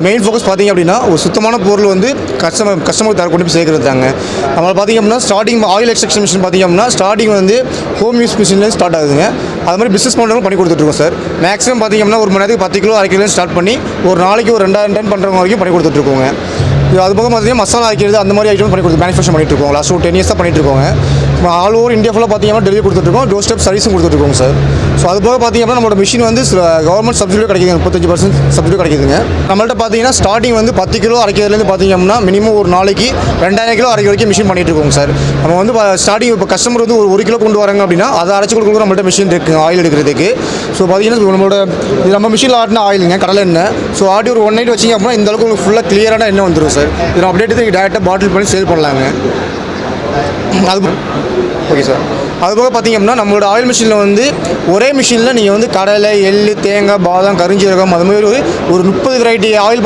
Main focus பார்த்திங்க அப்படின்னா ஒரு சுத்தமான பொருள் வந்து கஸ்டமர் தர கொண்டு போய் சேர்க்குறது தாங்க. நம்மளை பார்த்திங்க அப்படின்னா ஸ்டார்டிங் ஆயில் எக்ஸ்ட்ராக்ஷன் மிஷின் பார்த்திங்க அப்படின்னா ஸ்டார்டிங் வந்து ஹோம் யூஸ் மிஷின்லேருந்து ஸ்டார்ட் ஆகுதுங்க. அது மாதிரி பிஸ்னஸ் பண்ணுறவங்க பண்ணி கொடுத்துட்ருக்கோம் சார். மேக்ஸிமம் பார்த்திங்க அப்படின்னா ஒரு மணி நேரத்துக்கு 10 கிலோ 1/2 கிலோ ஸ்டார்ட் பண்ணி ஒரு நாளைக்கு ஒரு 2000 டன் பண்ணுறவங்க வரைக்கும் பண்ணி கொடுத்துட்ருக்கோங்க. அது போக பார்த்தீங்கன்னா மசாலா ஆக்கிறது அந்த மாதிரி ஐட்டம் பண்ணி கொடுத்து மேனுஃபேக்சர் பண்ணிட்டு இருக்கோம். லாஸ்ட் 10 இயர்ஸாக பண்ணிட்டு இருக்கோங்க. ஆல் ஓவர் இந்தியா ஃபுல்லாக பார்த்தீங்கன்னா டெலிவரி கொடுத்துட்ருக்கோம். டோர் ஸ்டெப் சர்வீஸும் கொடுத்துட்ருக்கோம் சார். ஸோ அது போக பார்த்தீங்கன்னா நம்மளோட மிஷின் வந்து கவர்மெண்ட் சப்சிடியும் கிடைக்குது. 35% சப்சிடி கிடைக்குதுங்க. நம்மள்ட்ட பார்த்தீங்கன்னா ஸ்டார்டிங் வந்து 10 கிலோ 1/2 கிலோலேருந்து பார்த்தீங்கன்னா மினிமம் ஒரு நாளைக்கு 2000 கிலோ 1/2 வரைக்கும் மிஷின் பண்ணிட்டு இருக்கோங்க சார். நம்ம வந்து ஸ்டார்டிங் இப்போ கஸ்டமர் வந்து ஒரு கிலோ கொண்டு வராங்க அப்படின்னா அதை அரைச்சி கொடுக்குற நம்மள்ட்ட மிஷின் இருக்குது ஆயில் எடுக்கிறதுக்கு. ஸோ பார்த்தீங்கன்னா நம்மளோட இது நம்ம மிஷினில் ஆட்டின ஆயிலுங்க கடலை எண்ணெய். ஸோ ஆட்டி ஒரு 1 நைட் வச்சிங்க அப்படின்னா இந்த அளவுக்கு உங்களுக்கு ஃபுல்லாக கிளியரான எண்ணெய் வந்துடும் சார். இதை அப்டேட் நீங்கள் டேரெக்டாக பாட்டில் பண்ணி சேல் பண்ணலாங்க. அது ஓகே சார். அதுபோக பார்த்திங்க அப்படின்னா நம்மளோட ஆயில் மிஷினில் வந்து ஒரே மிஷினில் நீங்கள் வந்து கடலை எள் தேங்காய் பாதாம் கரிஞ்சீரகம் அது மாதிரி ஒரு 30 வெரைட்டி ஆயில்